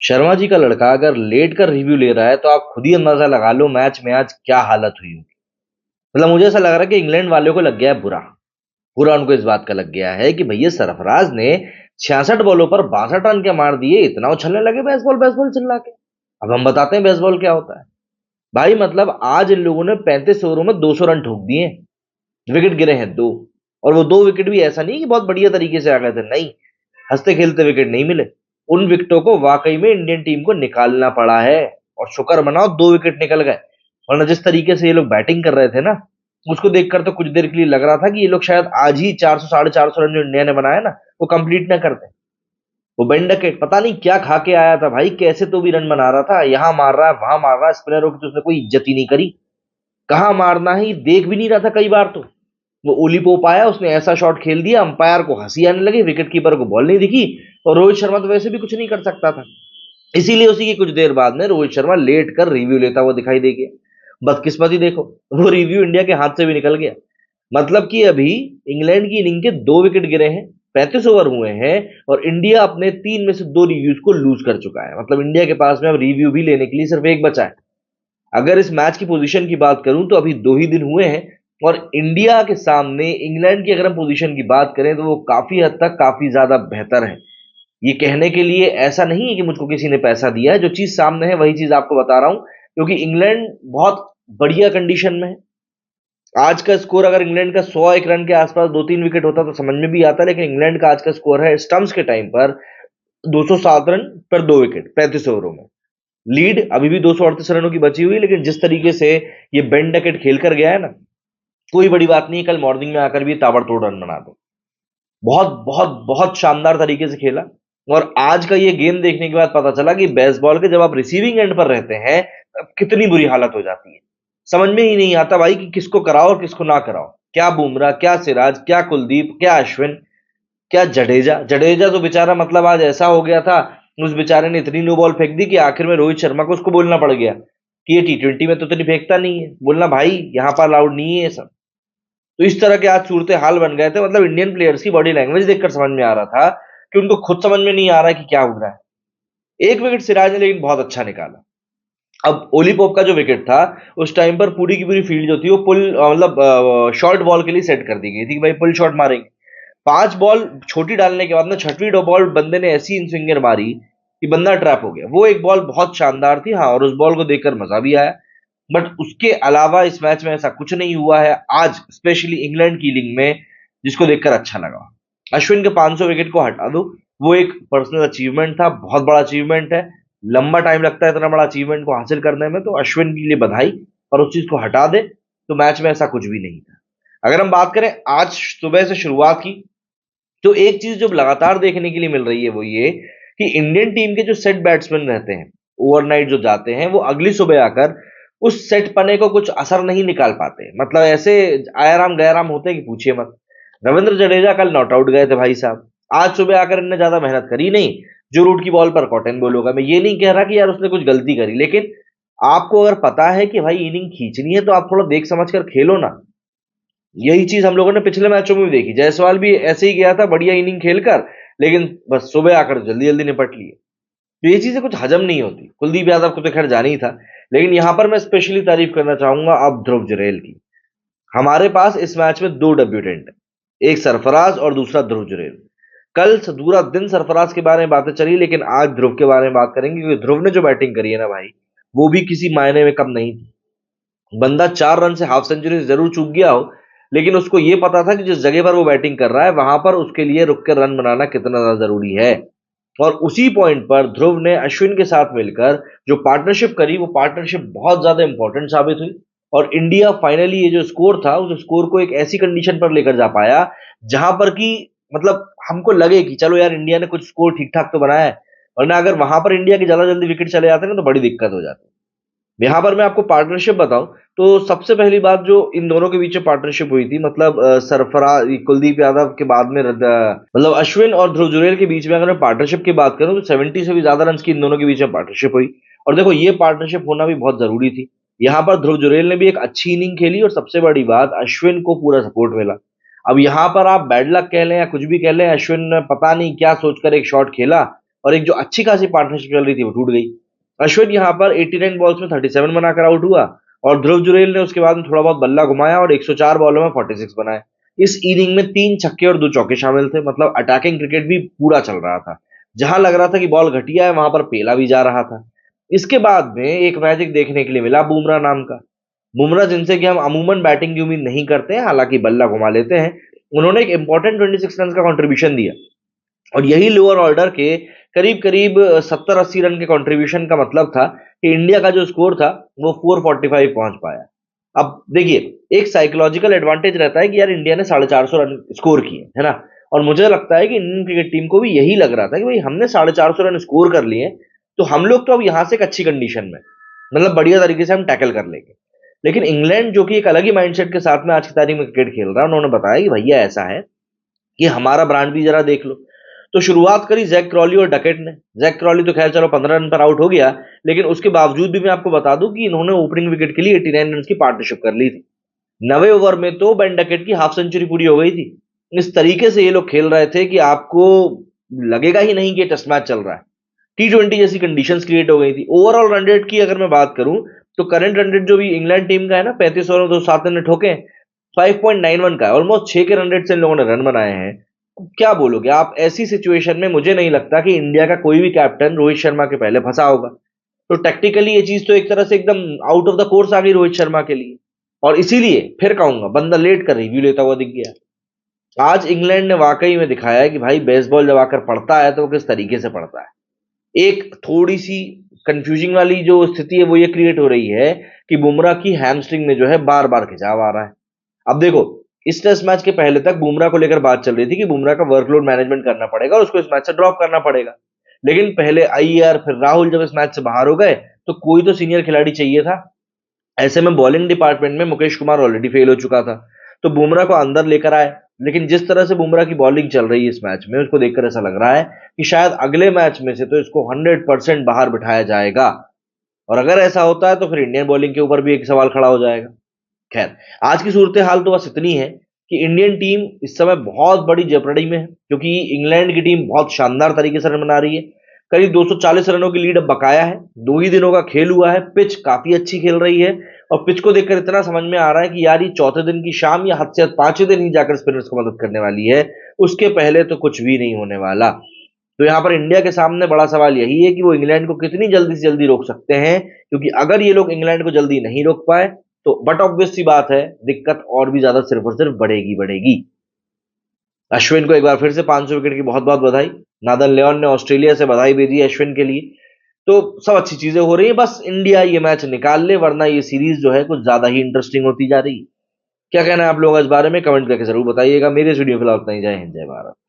शर्मा जी का लड़का अगर लेट कर रिव्यू ले रहा है तो आप खुद ही अंदाजा लगा लो मैच में आज क्या हालत हुई होगी। मतलब मुझे ऐसा लग रहा है कि इंग्लैंड वालों को लग गया है बुरा। बुरा उनको इस बात का लग गया है कि भैया सरफराज ने 66 बॉलों पर 62 रन के मार दिए, इतना उछलने लगे बेसबॉल बेसबॉल चिल्ला के। अब हम बताते हैं बेसबॉल क्या होता है। भाई मतलब आज इन लोगों ने 35 ओवरों में 200 रन ठोक दिए। विकेट गिरे हैं दो। और वो दो विकेट भी ऐसा नहीं कि बहुत बढ़िया तरीके से आ गए थे, नहीं। हंसते खेलते विकेट नहीं मिले। उन विकेटों को वाकई में इंडियन टीम को निकालना पड़ा है। और शुक्र मनाओ 2 विकेट निकल गए। वरना जिस तरीके से ये लोग बैटिंग कर रहे थे ना, उसको देखकर तो कुछ देर के लिए लग रहा था कि ये लोग शायद आज ही 400 450 रन जो इंडिया ने बनाया ना, वो कंप्लीट ना करते। वो बेंडकेट पता नहीं क्या खा के आया था भाई, कैसे तो भी रन बना रहा था, यहाँ मार रहा है वहां मार रहा है, स्पिनरों की तो उसने कोई इज्जत ही नहीं करी। कहाँ मारना है ये देख भी नहीं रहा था कई बार तो। वो ओली पोप आया, उसने ऐसा शॉट खेल दिया, अंपायर को हंसी आने लगी, विकेट कीपर को बॉल नहीं दिखी। और रोहित शर्मा तो वैसे भी कुछ नहीं कर सकता था। इसीलिए उसी की कुछ देर बाद में रोहित शर्मा लेट कर रिव्यू लेता हुआ दिखाई दे गया। बदकिस्मती देखो, वो रिव्यू इंडिया के हाथ से भी निकल गया। मतलब कि अभी इंग्लैंड की इनिंग के 2 विकेट गिरे हैं, 35 ओवर हुए हैं। और इंडिया अपने 3 में से 2 रिव्यूज को लूज कर चुका है। मतलब इंडिया के पास में अब रिव्यू भी लेने के लिए सिर्फ एक बचा है। अगर इस मैच की पोजीशन की बात करूं तो अभी 2 ही दिन हुए हैं। और इंडिया के सामने इंग्लैंड की अगर हम पोजीशन की बात करें तो वो काफी हद तक काफी ज्यादा बेहतर है। ये कहने के लिए ऐसा नहीं है कि मुझको किसी ने पैसा दिया है, जो चीज सामने है वही चीज आपको बता रहा हूं, क्योंकि इंग्लैंड बहुत बढ़िया कंडीशन में है। आज का स्कोर अगर इंग्लैंड का 101 रन के आसपास 2-3 विकेट होता तो समझ में भी आता, लेकिन इंग्लैंड का आज का स्कोर है स्टंप्स के टाइम पर 207 रन पर 2 विकेट 35 ओवरों में। लीड अभी भी 238 रनों की बची हुई है, लेकिन जिस तरीके से ये बेंडकेट खेल कर गया है ना, कोई बड़ी बात नहीं है, कल मॉर्निंग में आकर भी ताबड़तोड़ रन बना दो। बहुत बहुत बहुत शानदार तरीके से खेला। और आज का ये गेम देखने के बाद पता चला कि बेसबॉल के जब आप रिसीविंग एंड पर रहते हैं तब कितनी बुरी हालत हो जाती है। समझ में ही नहीं आता भाई कि किसको कराओ और किसको ना कराओ। क्या बुमराह, क्या सिराज, क्या कुलदीप, क्या अश्विन, क्या जडेजा। जडेजा तो बेचारा मतलब आज ऐसा हो गया था, उस बेचारे ने इतनी नो बॉल फेंक दी कि आखिर में रोहित शर्मा को उसको बोलना पड़ गया कि ये टी20 में तो इतनी फेंकता नहीं है, बोलना भाई यहाँ पर अलाउड नहीं है ये सब। तो इस तरह के आज सूरत हाल बन गए थे। मतलब इंडियन प्लेयर्स की बॉडी लैंग्वेज देखकर समझ में आ रहा था कि उनको खुद समझ में नहीं आ रहा है कि क्या हो रहा है। 1 विकेट सिराज ने लेकिन बहुत अच्छा निकाला। अब ओली पोप का जो विकेट था, उस टाइम पर पूरी की पूरी फील्ड जो थी वो पुल मतलब शॉर्ट बॉल के लिए सेट कर दी गई थी कि भाई पुल शॉट मारेंगे। 5 बॉल छोटी डालने के बाद में छठवीं बॉल बंदे ने ऐसी इन स्विंगर मारी कि बंदा ट्रैप हो गया। वो एक बॉल बहुत शानदार थी, हाँ, और उस बॉल को देखकर मजा भी आया। बट उसके अलावा इस मैच में ऐसा कुछ नहीं हुआ है आज, स्पेशली इंग्लैंड की लीग में, जिसको देखकर अच्छा लगा। अश्विन के 500 विकेट को हटा दो, वो एक पर्सनल अचीवमेंट था, बहुत बड़ा अचीवमेंट है। लंबा टाइम लगता है इतना बड़ा अचीवमेंट को हासिल करने में, तो अश्विन के लिए बधाई। और उस चीज को हटा दे तो मैच में ऐसा कुछ भी नहीं था। अगर हम बात करें आज सुबह से शुरुआत की, तो एक चीज जो लगातार देखने के लिए मिल रही है वो ये कि इंडियन टीम के जो सेट बैट्समैन रहते हैं, ओवरनाइट जो जाते हैं, वो अगली सुबह आकर उस सेट पने को कुछ असर नहीं निकाल पाते। मतलब ऐसे आयाराम गैराम होते हैं कि पूछिए मत। रविंद्र जडेजा कल नॉट आउट गए थे भाई साहब। आज सुबह आकर इनने ज्यादा मेहनत करी नहीं। जो रूट की बॉल पर कॉटन बॉल होगा, मैं ये नहीं कह रहा कि यार उसने कुछ गलती करी, लेकिन आपको अगर पता है कि भाई इनिंग खींचनी है तो आप थोड़ा देख समझ कर खेलो ना। यही चीज हम लोगों ने पिछले मैचों में भी देखी। जायसवाल भी ऐसे ही गया था बढ़िया इनिंग खेलकर, लेकिन बस सुबह आकर जल्दी जल्दी निपट लिए। तो ये चीजें कुछ हजम नहीं होती। कुलदीप यादव को तो खैर जाना ही था, लेकिन यहां पर मैं स्पेशली तारीफ करना चाहूंगा अब ध्रुव जुरैल की। हमारे पास इस मैच में 2 डेब्यूटेंट है, एक सरफराज और दूसरा ध्रुव जुरैल। कल पूरा दिन सरफराज के बारे में बातें चली, लेकिन आज ध्रुव के बारे में बात करेंगे, क्योंकि ध्रुव ने जो बैटिंग करी है ना भाई, वो भी किसी मायने में कम नहीं थी। बंदा 4 रन से हाफ सेंचुरी जरूर चूक गया हो, लेकिन उसको यह पता था कि जिस जगह पर वो बैटिंग कर रहा है वहां पर उसके लिए रुक कर रन बनाना कितना ज्यादा जरूरी है। और उसी पॉइंट पर ध्रुव ने अश्विन के साथ मिलकर जो पार्टनरशिप करी, वो पार्टनरशिप बहुत ज्यादा इंपॉर्टेंट साबित हुई। और इंडिया फाइनली ये जो स्कोर था, उस स्कोर को एक ऐसी कंडीशन पर लेकर जा पाया जहां पर कि मतलब हमको लगे कि चलो यार इंडिया ने कुछ स्कोर ठीक ठाक तो बनाया है। वरना अगर वहां पर इंडिया के ज्यादा जल्दी विकेट चले जाते ना तो बड़ी दिक्कत हो जाती। यहाँ पर मैं आपको पार्टनरशिप बताऊं तो सबसे पहली बात जो इन दोनों के बीच में पार्टनरशिप हुई थी, मतलब सरफराज कुलदीप यादव के बाद में मतलब अश्विन और ध्रुव जुरैल के बीच में अगर मैं पार्टनरशिप की बात करूं तो 70 से भी ज्यादा रन की इन दोनों के बीच में पार्टनरशिप हुई। और देखो ये पार्टनरशिप होना भी बहुत जरूरी थी। यहाँ पर ध्रुव जुरैल ने भी एक अच्छी इनिंग खेली, और सबसे बड़ी बात अश्विन को पूरा सपोर्ट मिला। अब यहाँ पर आप बैड लक कह लें या कुछ भी कह लें, अश्विन ने पता नहीं क्या सोचकर एक शॉट खेला और एक जो अच्छी खासी पार्टनरशिप चल रही थी वो टूट गई। अश्विन यहाँ पर 89 बॉल्स में 37 बनाकर आउट हुआ और ध्रुव जुरेल ने उसके बाद में थोड़ा बहुत बल्ला घुमाया और 104 बॉलों में 46 बनाए। इस इनिंग में 3 छक्के और 2 चौके शामिल थे, मतलब अटैकिंग क्रिकेट भी पूरा चल रहा था। जहां लग रहा था कि बॉल घटिया है वहां पर पेला भी जा रहा था। इसके बाद में एक मैजिक देखने के लिए मिला बुमराह नाम का। बुमराह, जिनसे कि हम अमूमन बैटिंग की उम्मीद नहीं करते हैं, हालांकि बल्ला घुमा लेते हैं, उन्होंने एक इंपॉर्टेंट 26 रन का कंट्रीब्यूशन दिया। और यही लोअर ऑर्डर के करीब करीब 70-80 रन के कंट्रीब्यूशन का मतलब था कि इंडिया का जो स्कोर था वो 445 पहुंच पाया। अब देखिए, एक साइकोलॉजिकल एडवांटेज रहता है कि यार इंडिया ने 450 रन स्कोर किए, है ना। और मुझे लगता है कि इंडियन क्रिकेट टीम को भी यही लग रहा था कि भाई हमने 450 रन स्कोर कर लिए, तो हम लोग तो अब यहां से एक अच्छी कंडीशन में, मतलब बढ़िया तरीके से हम टैकल कर लेंगे। लेकिन इंग्लैंड, जो कि एक अलग ही माइंडसेट के साथ में आज की तारीख में क्रिकेट खेल रहा है, उन्होंने बताया कि भैया ऐसा है कि हमारा ब्रांड भी जरा देख लो। तो शुरुआत करी जैक क्रॉली और डकेट ने। जैक क्रॉली तो खैर चलो 15 रन पर आउट हो गया, लेकिन उसके बावजूद भी मैं आपको बता दूं कि इन्होंने ओपनिंग विकेट के लिए 89 रन की पार्टनरशिप कर ली थी। 90 ओवर में तो बेन डकेट की हाफ सेंचुरी पूरी हो गई थी। इस तरीके से ये लोग खेल रहे थे कि आपको लगेगा ही नहीं कि टेस्ट मैच चल रहा है। T20 जैसी कंडीशंस क्रिएट हो गई थी। ओवरऑल रन रेट की अगर मैं बात करूं, तो करंट रन रेट जो भी इंग्लैंड टीम का है ना, 35 ओवर में 207 रन ठोके, 5.91 का है, ऑलमोस्ट 6 के रन रेट से इन लोगों ने रन बनाए हैं। क्या बोलोगे आप ऐसी सिचुएशन में? मुझे नहीं लगता कि इंडिया का कोई भी कैप्टन रोहित शर्मा के पहले फंसा होगा। तो टैक्टिकली ये चीज तो एक तरह से एकदम आउट ऑफ द कोर्स आ गई रोहित शर्मा के लिए। और इसीलिए फिर कहूंगा, बंदा लेट कर रिव्यू लेता हुआ दिख गया। आज इंग्लैंड ने वाकई में दिखाया है कि भाई बेसबॉल जब आकर पढ़ता है तो वो किस तरीके से पढ़ता है। एक थोड़ी सी कंफ्यूजिंग वाली जो स्थिति है वो ये क्रिएट हो रही है कि बुमराह की हैमस्ट्रिंग में जो है बार बार खिंचाव आ रहा है। अब देखो, इस टेस्ट मैच के पहले तक बुमराह को लेकर बात चल रही थी कि बुमराह का वर्कलोड मैनेजमेंट करना पड़ेगा और उसको इस मैच से ड्रॉप करना पड़ेगा। लेकिन पहले अय्यर फिर राहुल जब इस मैच से बाहर हो गए, तो कोई तो सीनियर खिलाड़ी चाहिए था। ऐसे में बॉलिंग डिपार्टमेंट में मुकेश कुमार ऑलरेडी फेल हो चुका था, तो बुमराह को अंदर लेकर आए। लेकिन जिस तरह से बुमराह की बॉलिंग चल रही है इस मैच में, उसको देखकर ऐसा लग रहा है कि शायद अगले मैच में से तो इसको 100% बाहर बिठाया जाएगा। और अगर ऐसा होता है तो फिर इंडियन बॉलिंग के ऊपर भी एक सवाल खड़ा हो जाएगा। खैर, आज की सूरत हाल तो बस इतनी है कि इंडियन टीम इस समय बहुत बड़ी जेपरडी में है, क्योंकि इंग्लैंड की टीम बहुत शानदार तरीके से रन बना रही है। करीब 240 रनों की लीड अब बकाया है। 2 ही दिनों का खेल हुआ है, पिच काफी अच्छी खेल रही है। और पिच को देखकर इतना समझ में आ रहा है कि यार ये चौथे दिन की शाम या हद से हद 5वें दिन ही जाकर स्पिनर्स को मदद करने वाली है। उसके पहले तो कुछ भी नहीं होने वाला। तो यहाँ पर इंडिया के सामने बड़ा सवाल यही है कि वो इंग्लैंड को कितनी जल्दी से जल्दी रोक सकते हैं, क्योंकि अगर ये लोग इंग्लैंड को जल्दी नहीं रोक पाए तो बट ऑब्वियस सी बात है, दिक्कत और भी ज्यादा सिर्फ और सिर्फ बढ़ेगी बढ़ेगी। अश्विन को एक बार फिर से 500 विकेट की बहुत बहुत बधाई। नादन लियोन ने ऑस्ट्रेलिया से बधाई भेजी अश्विन के लिए। तो सब अच्छी चीजें हो रही है, बस इंडिया ये मैच निकाल ले, वरना ये सीरीज जो है कुछ ज्यादा ही इंटरेस्टिंग होती जा रही है। क्या कहना है आप लोगों का इस बारे में? कमेंट करके जरूर बताइएगा। मेरे इस वीडियो फिलहाल उतना ही। जय हिंद, जय भारत।